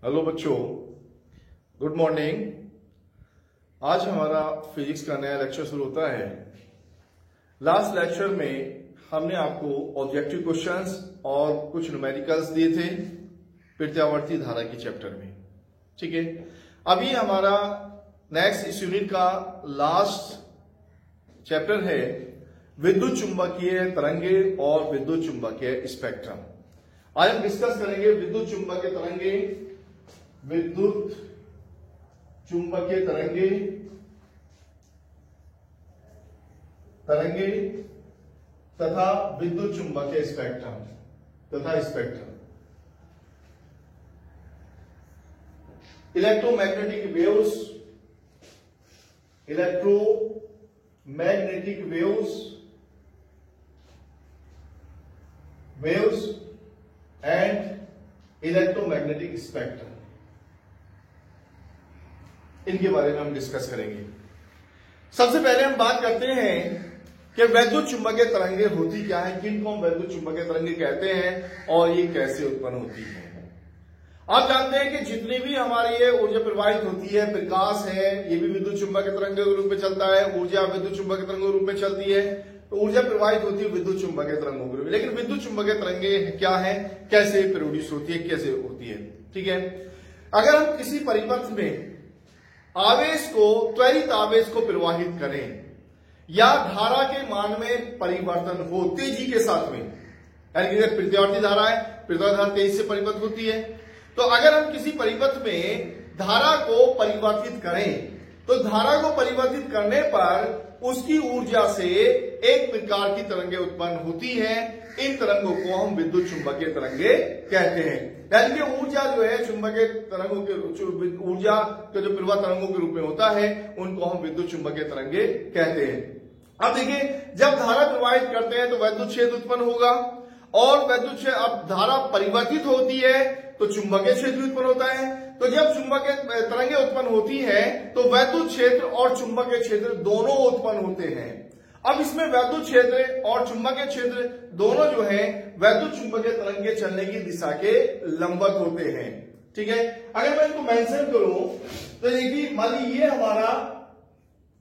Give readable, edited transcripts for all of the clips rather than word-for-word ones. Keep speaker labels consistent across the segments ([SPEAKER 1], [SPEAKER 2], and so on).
[SPEAKER 1] Hello बच्चों, good morning. आज हमारा फिजिक्स का नया लेक्चर शुरू होता है। लास्ट लेक्चर में हमने आपको ऑब्जेक्टिव क्वेश्चंस और कुछ न्यूमेरिकल्स दिए थे प्रत्यावर्ती धारा की चैप्टर में। ठीक है, अभी हमारा नेक्स्ट इस यूनिट का लास्ट चैप्टर है विद्युत चुंबकीय तरंगे और विद्युत चुंबकीय स्पेक्ट्रम। आज हम डिस्कस करेंगे विद्युत चुंबकीय तरंगे, विद्युत चुंबकीय तरंगे तथा विद्युत चुंबकीय spectrum. Electromagnetic waves and electromagnetic spectrum, इनके बारे में हम डिस्कस करेंगे। सबसे पहले हम बात करते हैं कि वैद्युत चुंबकीय तरंगे होती क्या है, किनको हम वैद्युत चुंबकीय तरंगे कहते हैं और ये कैसे उत्पन्न होती है। आप जानते हैं कि जितनी भी हमारी ये ऊर्जा प्रवाहित होती है, प्रकाश है, ये भी विद्युत चुंबकीय तरंगे के रूप में चलता है। ऊर्जा विद्युत चुंबकीय तरंगों के रूप में चलती है, तो ऊर्जा प्रवाहित होती है विद्युत चुंबकीय तरंगों के रूप में। लेकिन विद्युत चुंबकीय तरंगे क्या है, कैसे प्रोड्यूस होती है, कैसे होती है। ठीक है, अगर हम किसी परिपथ में आवेश को, त्वरित आवेश को प्रवाहित करें या धारा के मान में परिवर्तन हो तेजी के साथ में, यानी कि प्रत्यावर्ती धारा है, प्रत्यावर्ती धारा तेजी से परिवर्तित होती है, तो अगर हम किसी परिपथ में धारा को परिवर्तित करें तो धारा को परिवर्तित करने पर उसकी ऊर्जा से एक प्रकार की तरंगे उत्पन्न होती हैं। इन तरंगों को हम विद्युत चुंबकीय तरंगे कहते हैं। यानी कि ऊर्जा जो है चुंबकीय तरंगों के, ऊर्जा के जो प्रवाह तरंगों के रूप में होता है, उनको हम विद्युत चुंबकीय तरंगे कहते हैं। अब देखिए, जब धारा प्रवाहित करते हैं तो वैद्युत क्षेत्र उत्पन्न होगा और वैद्युत क्षेत्र, अब धारा परिवर्तित होती है तो चुंबकीय क्षेत्र उत्पन्न होता है। तो जब चुंबकीय तरंगे उत्पन्न होती है तो वैद्युत क्षेत्र और चुंबकीय क्षेत्र दोनों उत्पन्न होते हैं। अब इसमें वैद्युत क्षेत्र और चुंबकीय क्षेत्र दोनों जो है वैद्युत चुंबकीय तरंगे चलने की दिशा के लंबवत होते हैं। ठीक है, अगर मैं इनको मेंशन करूं तो देखिए, मान लीजिए ये हमारा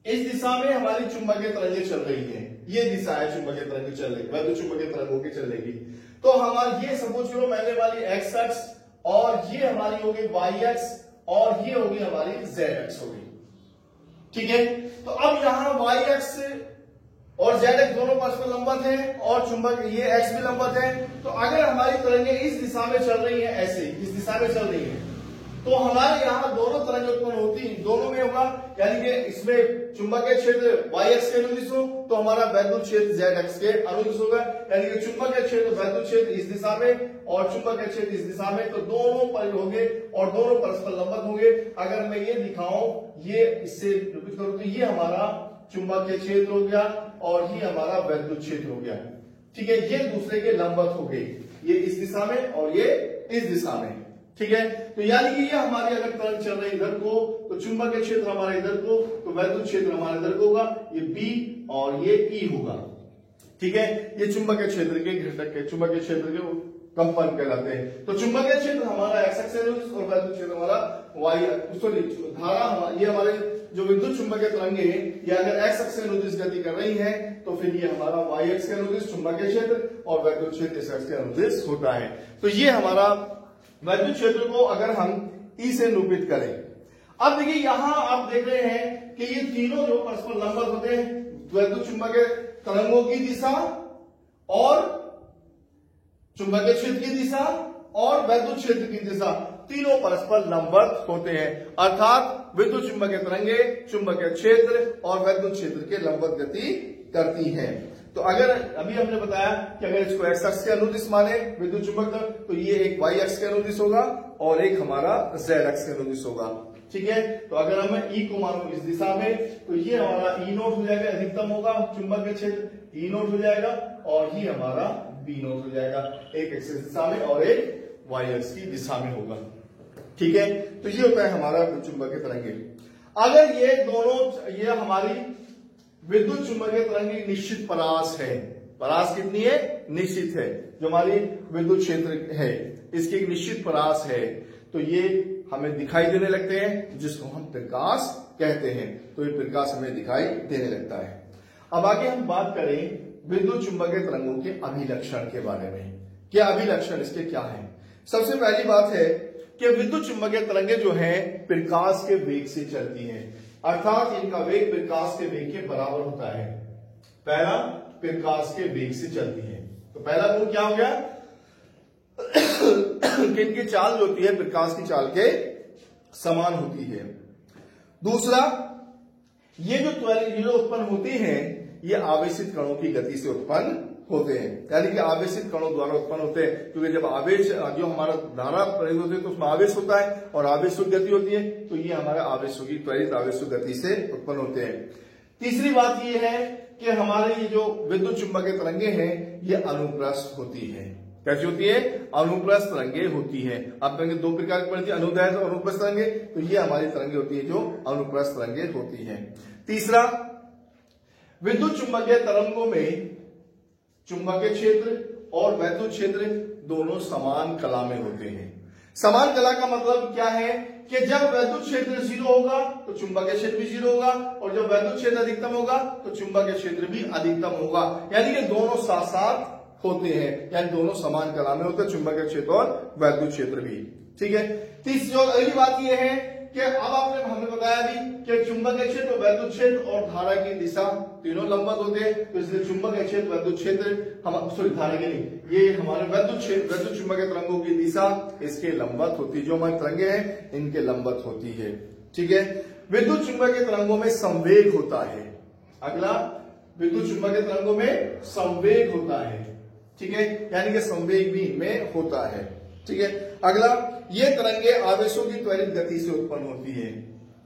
[SPEAKER 1] इस दिशा में हमारी चुंबकीय तरंगे चल रही है, ये दिशा है चुंबकीय तरंगे चल रही, वैद्युत चुंबकीय तरंगों की चल रही। तो हमारी ये सपोज करो मैंने वाली एक्स अक्ष, और ये हमारी होगी वाई एक्स, और ये होगी हमारी जेड एक्स होगी। ठीक है, तो अब यहां वाई एक्स और जेड एक्स दोनों परस्पर लंबवत हैं और चुंबक ये एक्स भी लंबवत है। तो अगर हमारी तरंगे इस दिशा में चल रही है, ऐसे इस दिशा में चल रही है, तो हमारे यहाँ दोनों तरंगे उत्पन्न होती, दोनों में होगा, यानी कि इसमें चुंबकीय क्षेत्र वाई एक्स के अनुदिश हो तो हमारा वैद्युत क्षेत्र जेड एक्स के अनुदिश होगा। यानी कि चुंबकीय क्षेत्र, वैद्युत क्षेत्र इस दिशा में और चुंबकीय क्षेत्र इस दिशा में, तो दोनों पर होंगे और दोनों परस्पर लंबवत होंगे। अगर मैं ये दिखाऊं, ये इससे निरूपित करूं, तो ये हमारा चुंबकीय क्षेत्र हो गया और ये हमारा वैद्युत क्षेत्र हो गया। ठीक है, ये दूसरे के लंबवत हो गए, ये इस दिशा में और ये इस दिशा में। ठीक है, तो यानी कि ये हमारी अगर तरंग चल रही इधर को, तो चुंबकीय क्षेत्र हमारा इधर को, तो वैद्युत क्षेत्र हमारा इधर को होगा, ये बी और ये ई होगा। ठीक है, ये चुंबकीय क्षेत्र के घटक के, चुंबकीय क्षेत्र के कंपन कहलाते हैं। तो चुंबकीय क्षेत्र हमारा एक्स एक्स और वैद्युत क्षेत्र हमारा वाई, सॉरी धारा, ये हमारे जो विद्युत चुंबकीय तरंगे ये अगर एक्स एक्स के अनुदिश गति कर रही है तो फिर ये हमारा वाई एक्स के अनुदिश चुंबकीय क्षेत्र और वैद्युत क्षेत्र इस एक्स के अनुदिश होता है। तो ये हमारा वैद्युत क्षेत्र को अगर हम ई से निरूपित करें। अब देखिए, यहां आप देख रहे हैं कि ये तीनों जो परस्पर लंबवत होते हैं, वैद्युत चुंबकीय तरंगों की दिशा और चुंबकीय क्षेत्र की दिशा और वैद्युत क्षेत्र की दिशा, तीनों परस्पर लंबवत होते हैं। अर्थात विद्युत चुंबकीय तरंगे चुंबकीय क्षेत्र और वैद्युत क्षेत्र के लंबवत गति करती हैं। तो अगर अभी हमने बताया कि अगर इसको एक्स अक्ष के अनुदिश माने विद्युत चुंबक, तो ये एक वाई अक्ष के अनुदिश होगा और एक हमारा जेड अक्ष के अनुदिश होगा। ठीक है, तो अगर हम ई को मानो इस दिशा में, तो ये हमारा ई नोट हो जाएगा, अधिकतम होगा चुंबकीय क्षेत्र, ई नोट हो जाएगा, और ये हमारा बी नोट हो जाएगा, एक एक्स दिशा में और एक वाई अक्ष की दिशा में होगा। ठीक है, तो ये होता है हमारा चुंबकीय तरंगे। अगर ये दोनों, ये हमारी विद्युत चुंबकीय तरंग निश्चित परास है, परास कितनी है, निश्चित है, जो हमारी विद्युत क्षेत्र है इसकी एक निश्चित परास है। तो ये हमें दिखाई देने लगते हैं, जिसको हम प्रकाश कहते हैं। तो ये प्रकाश हमें दिखाई देने लगता है। अब आगे हम बात करें विद्युत चुंबकीय तरंगों के अभिलक्षण के बारे में। क्या अभिलक्षण इसके क्या है? सबसे पहली बात है कि विद्युत चुंबकीय तरंगें जो हैं प्रकाश के वेग से चलती हैं, अर्थात इनका वेग प्रकाश के वेग के बराबर होता है। पहला, प्रकाश के वेग से चलती है, तो पहला गुण क्या हो गया कि इनकी चाल जो होती है प्रकाश की चाल के समान होती है। दूसरा, ये जो त्वरित उत्पन्न होती हैं ये आवेशित कणों की गति से उत्पन्न होते हैं, यानी कि आवेशित कणों द्वारा उत्पन्न होते हैं, क्योंकि जब आवेश जो हमारा धारा प्रयोग होती है तो उसमें आवेश होता है और आवेशों गति होती है, तो ये हमारे आवेशों की त्वरित आवेशों गति से उत्पन्न होते हैं। तीसरी बात ये है कि हमारे ये जो विद्युत चुंबकीय तरंगे हैं ये अनुप्रस्थ होती है। कैसी होती है? अनुप्रस्थ तरंगे होती है। आप तरंगे दो प्रकार की पड़ती है, अनुदैर्घ्य और अनुप्रस्थ तरंगे, तो ये हमारी तरंगे होती है जो अनुप्रस्थ तरंगे होती है। तीसरा, विद्युत चुंबकीय तरंगों में चुंबकीय क्षेत्र और वैद्युत क्षेत्र दोनों समान कला में होते हैं। समान कला का मतलब क्या है कि जब वैद्युत क्षेत्र 0 होगा तो चुंबकीय क्षेत्र भी 0 होगा, और जब वैद्युत क्षेत्र अधिकतम होगा तो चुंबकीय क्षेत्र भी अधिकतम होगा, यानी कि दोनों साथ साथ होते हैं, यानी दोनों समान कला में होते हैं, चुंबकीय क्षेत्र और वैद्युत क्षेत्र भी। ठीक है। तीसरी और अगली बात यह है कि अब आपने हमें बताया भी कि चुंबकीय क्षेत्र, वैद्युत क्षेत्र और धारा की दिशा तीनों लंबवत होते हैं, तो इसलिए चुंबकीय क्षेत्र, वैद्युत क्षेत्र धारा की नहीं, ये हमारे वैद्युत क्षेत्र, वैद्युत चुंबकीय तरंगों की दिशा इसके लंबवत होती है, जो हमारी तरंगे हैं इनके लंबवत होती है। ठीक है। विद्युत चुंबकीय तरंगों में संवेग होता है। अगला, विद्युत चुंबकीय तरंगों में संवेग होता है। ठीक है, यानी कि संवेग भी इनमें होता है। ठीक है। अगला, ये तरंगे आवेशों की त्वरित गति से उत्पन्न होती है।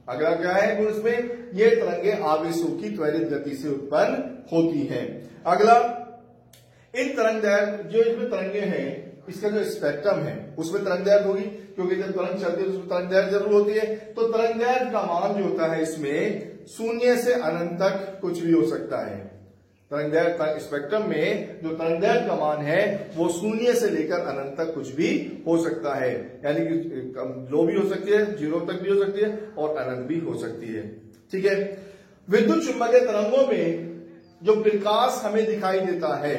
[SPEAKER 1] अगला क्या है गुण इसमें? ये तरंगे आवेशों की त्वरित गति से उत्पन्न होती हैं। अगला, इन तरंगदैर्घ्य जो इसमें तरंगे हैं इसका जो स्पेक्ट्रम है उसमें तरंगदैर्घ्य होगी, क्योंकि जब तरंग चलती है तो उसमें तरंगदैर्घ्य जरूर होती है। तो तरंगदैर्घ्य का मान जो होता है इसमें 0 से अनंत तक कुछ भी हो सकता है। तरंगदैर्घ्य स्पेक्ट्रम में जो तरंगदैर्घ्य का मान है वो 0 से लेकर अनंत तक कुछ भी हो सकता है, यानी कि लो भी हो सकती है, 0 तक भी हो सकती है और अनंत भी हो सकती है। ठीक है। विद्युत चुंबकीय तरंगों में जो प्रकाश हमें दिखाई देता है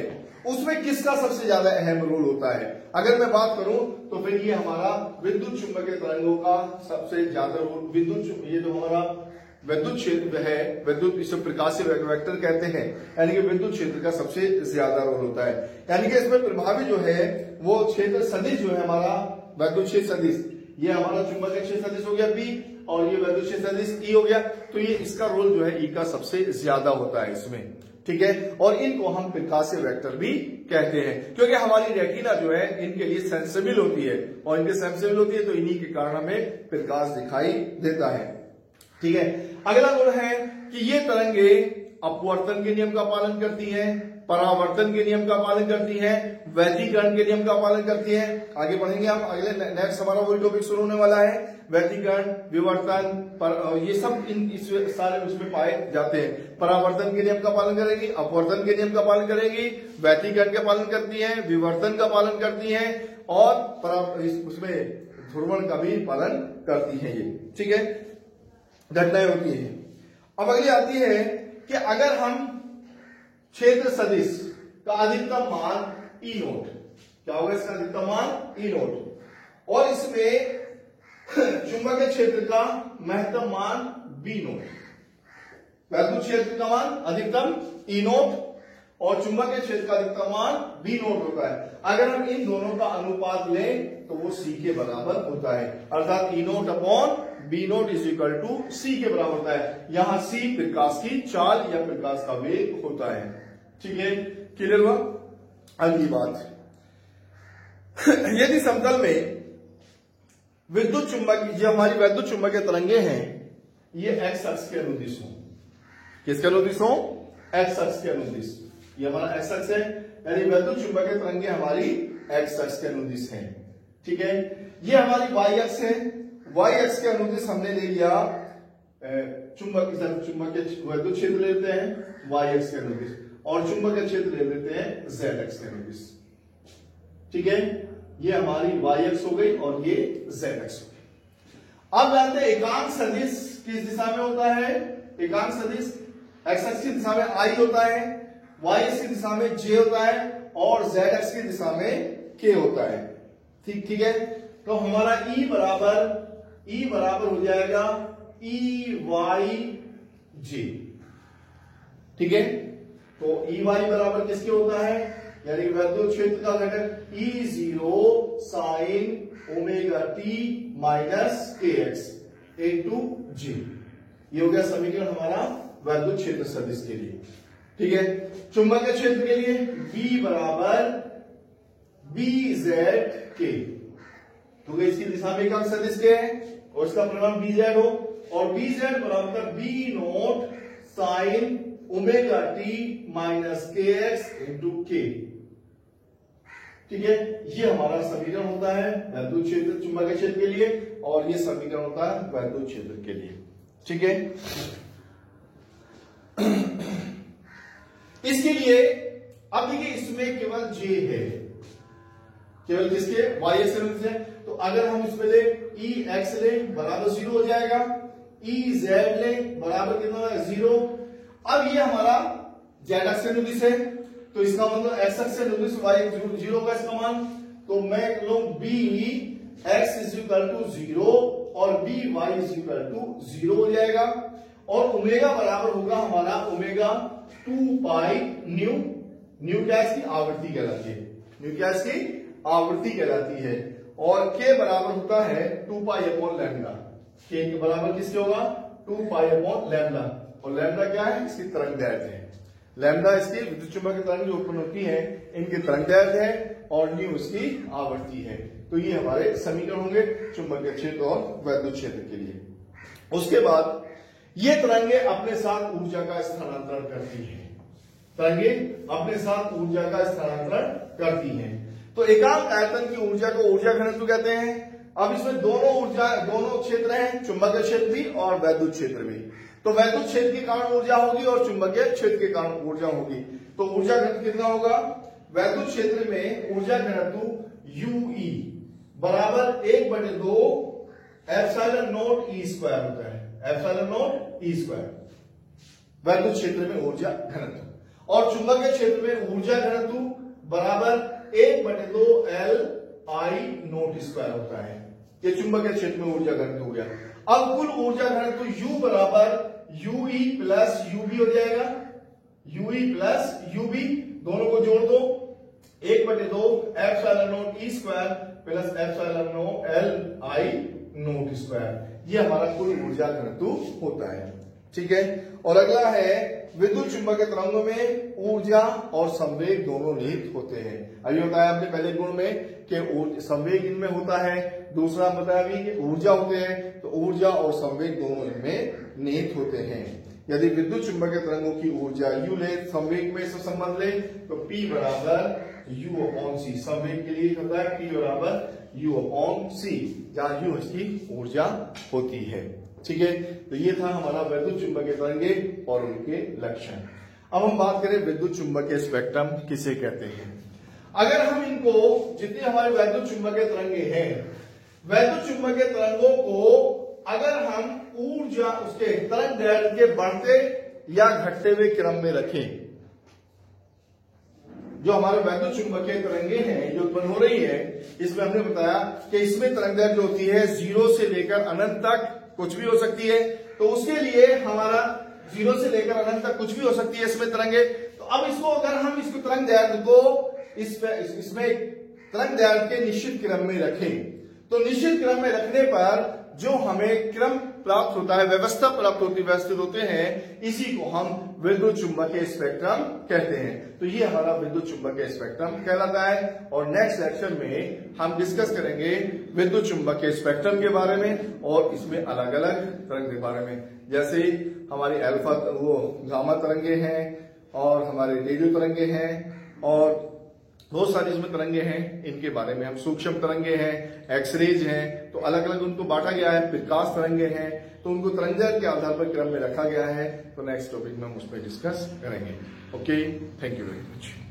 [SPEAKER 1] उसमें किसका सबसे ज्यादा अहम रोल होता है? अगर मैं बात करूं तो फिर ये हमारा विद्युत चुंबकीय तरंगों का सबसे ज्यादा रोल, ये जो हमारा विद्युत क्षेत्र है, विद्युत इसे प्रकाशीय वेक्टर कहते हैं, यानी कि विद्युत क्षेत्र का सबसे ज्यादा रोल होता है। यानी कि इसमें प्रभावी जो है वो क्षेत्र सदिश जो है हमारा वैद्युत क्षेत्र सदिश, ये हमारा चुंबकीय क्षेत्र सदिश हो गया P, और ये वैद्युत क्षेत्र सदिश E हो गया, तो ये इसका रोल जो है E का सबसे ज्यादा होता है इसमें। ठीक है। और इनको हम प्रकाशीय वेक्टर भी कहते हैं, क्योंकि हमारी रेटिना जो है इनके लिए सेंसिबल होती है, और इनके सेंसिबल होती है तो इन्हीं के कारण हमें प्रकाश दिखाई देता है। ठीक है। अगला गुण है कि ये तरंगे अपवर्तन के नियम का पालन करती हैं, परावर्तन के नियम का पालन करती हैं, व्यतिकरण के नियम का पालन करती हैं। आगे बढ़ेंगे हम, अगले नेक्स्ट हमारा वही टॉपिक शुरू होने वाला है, व्यतिकरण, विवर्तन, ये सब सारे उसमें पाए जाते हैं। परावर्तन के नियम का पालन करेगी, अपवर्तन के नियम का पालन करेगी, व्यतिकरण का पालन करती है, विवर्तन का पालन करती है, और उसमें ध्रुवण का भी पालन करती है ये। ठीक है, घटनाएं होती है। अब अगली आती है कि अगर हम क्षेत्र सदिश का अधिकतम मान E नोट, क्या होगा इसका अधिकतम मान E नोट, और इसमें चुंबकीय क्षेत्र का महत्तम मान B नोट, वैद्युत क्षेत्र का मान अधिकतम E नोट और चुंबकीय क्षेत्र का अधिकतम मान B नोट होता है। अगर हम इन दोनों का अनुपात लें तो वो C के बराबर होता है, अर्थात E note upon B note is equal to C के बराबर होता है। यहां C प्रकाश की चाल या प्रकाश का वेग होता है। ठीक है, क्लियर हुआ? अगली बात, यदि समतल में विद्युत चुंबकीय, जो हमारी वैद्युत चुंबकीय तरंगे हैं ये एक्स अक्ष के अनुदिश हो, किसके अनुदिश हो? एक्स अक्ष के अनुदिश। ये हमारा एक्स अक्ष है, यानी वैद्युत चुंबकीय तरंगे हमारी एक्स अक्ष के अनुदिश हैं। ठीक है। ये हमारी वाई अक्ष है, वाई अक्ष के अनुदिश हमने ले लिया चुंबकीय वैद्युत क्षेत्र ले लेते हैं वाई अक्ष के अनुदिश, और चुंबकीय क्षेत्र ले लेते हैं जेड अक्ष के अनुदिश। ठीक है, ये हमारी वाई एक्स हो गई और ये जेड एक्स हो गई। अब जानते हैं एकांक सदिश किस दिशा में होता है। एकांक सदिश एक्स एक्स की दिशा में आई होता है, वाई एक्स की दिशा में जे होता है और जेड एक्स की दिशा में के होता है। ठीक है। तो हमारा ई बराबर हो जाएगा ई वाई जे। ठीक है। तो ई वाई बराबर किसके होता है, यानी वैद्युत क्षेत्र का घटक E zero sine omega T minus के एक्स इंटू जी। ये हो गया समीकरण हमारा वैद्युत क्षेत्र सदिश के लिए। ठीक है। चुंबकीय क्षेत्र के लिए B बराबर बी जेड के, तो इसकी दिशा में एकांक सदिश के है और इसका परिमाण बी जेड हो, और बी जेड बराबर b note sine omega T minus के एक्स इंटू के। ठीक है। ये हमारा समीकरण होता है वैद्युत क्षेत्र चुंबकीय क्षेत्र के लिए और ये समीकरण होता है वैद्युत क्षेत्र के लिए। ठीक है। इसके लिए अब देखिए इसमें केवल जे है, केवल किसके वाई एक्स है। तो अगर हम इसमें ले ई एक्स ले बराबर 0 हो जाएगा, ई जेड ले बराबर कितना है 0। अब ये हमारा जेड एक्स से नुदिश है, तो इसका मतलब एक्स एक्स से नुदिश वाई 0 का इसका मान, तो मैं लूं b x is equal to 0 और b y is equal to 0 हो जाएगा। और ओमेगा बराबर होगा हमारा ओमेगा 2 पाई न्यू, न्यू क्या इसकी आवृत्ति कहलाती है, न्यू क्या इसकी आवृत्ति कहलाती है। और के बराबर होता है 2 पाई अपॉन लैम्डा। के बराबर किसके होगा 2 पाई अपॉन लैम्डा, और लैम्डा क्या है इसकी तरंग दैर्घ्य है। लैम्डा इसकी विद्युत चुंबकीय तरंग जो उत्पन्न होती है इनकी तरंग दैर्घ्य है और न्यू इसकी आवृत्ति है। तो ये हमारे समीकरण होंगे चुंबकीय क्षेत्र और वैद्युत क्षेत्र के लिए। उसके बाद ये तरंगे अपने साथ ऊर्जा का स्थानांतरण करती हैं, तरंगे अपने साथ ऊर्जा का स्थानांतरण करती हैं। तो एकांक आयतन की ऊर्जा को ऊर्जा घनत्व कहते हैं। अब इसमें दोनों क्षेत्र हैं, चुंबकीय क्षेत्र भी और वैद्युत क्षेत्र भी। तो वैद्युत क्षेत्र के कारण ऊर्जा होगी और चुंबकीय क्षेत्र के कारण ऊर्जा होगी। तो ऊर्जा घनत्व कितना होगा, वैद्युत क्षेत्र में ऊर्जा घनत्व यूई बराबर 1/2 एप्सिलॉन नॉट ई स्क्वायर होता है, एप्सिलॉन नॉट ई स्क्वायर वैद्युत क्षेत्र में ऊर्जा घनत्व। और चुंबकीय क्षेत्र में ऊर्जा घनत्व बराबर 1/2 एल आई नोट स्क्वायर होता है। ये चुंबकीय क्षेत्र में ऊर्जा घनत्व हो गया। अब कुल ऊर्जा घनत्व U बराबर यूई प्लस यूबी हो जाएगा, यूई प्लस यूबी दोनों को जोड़ दो, 1/2 epsilon not E square plus epsilon naught L I note square. ये हमारा कुल ऊर्जा घनत्व होता है। ठीक है। और अगला है विद्युत चुंबकीय तरंगों में ऊर्जा और संवेग दोनों निहित होते हैं। अभी बताया आपने पहले गुण में कि संवेग इनमें होता है, दूसरा बताया अभी कि ऊर्जा होते हैं, तो ऊर्जा और संवेग दोनों इनमें निहित होते हैं। यदि विद्युत चुंबकीय तरंगों की ऊर्जा U ले, संवेग में इससे संबंध ले, तो P बराबर U अपॉन C। संवेग के लिए होता है P बराबर U अपॉन C, जहां U इसकी ऊर्जा होती है। ठीक है। तो ये था हमारा वैद्युत चुंबकीय तरंगे और उनके लक्षण। अब हम बात करें विद्युत चुंबकीय स्पेक्ट्रम किसे कहते हैं। अगर हम इनको जितने हमारे वैद्युत चुंबकीय तरंगे हैं, वैद्युत चुंबकीय तरंगों को अगर हम ऊर्जा उसके तरंग दैर्घ्य के बढ़ते या घटते हुए क्रम में रखें, जो हमारे वैद्युत चुंबकीय तरंगे हैं जो उत्पन्न हो रही है, इसमें हमने बताया कि इसमें तरंग दैर्घ्य होती है 0 से लेकर अनंत तक, कुछ भी हो सकती है। तो उसके लिए हमारा 0 से लेकर अनंत तक कुछ भी हो सकती है इसमें तरंगे। तो अब इसको अगर हम इसको तरंग दैर्घ्य को इसमें तरंग दैर्घ्य के निश्चित क्रम में रखें, तो निश्चित क्रम में रखने पर जो हमें क्रम प्राप्त होता है, व्यवस्था प्राप्त होती, व्यवस्थित होते हैं, इसी को हम विद्युत चुंबकीय स्पेक्ट्रम कहते हैं। तो ये हमारा विद्युत चुंबकीय स्पेक्ट्रम कहलाता है। और नेक्स्ट लेक्चर में हम डिस्कस करेंगे विद्युत चुंबकीय स्पेक्ट्रम के बारे में और इसमें अलग अलग तरंग के बारे में, जैसे हमारी अल्फा गामा तरंगे हैं और हमारे रेडियो तरंगे हैं और बहुत सारी इसमें तरंगे हैं। इनके बारे में हम सूक्ष्म तरंगे हैं, एक्सरेज हैं, तो अलग अलग उनको बांटा गया है। प्रकाश तरंगे हैं, तो उनको तरंगदैर्घ्य के आधार पर क्रम में रखा गया है। तो नेक्स्ट टॉपिक में हम उस पर डिस्कस करेंगे। Okay, thank you very much.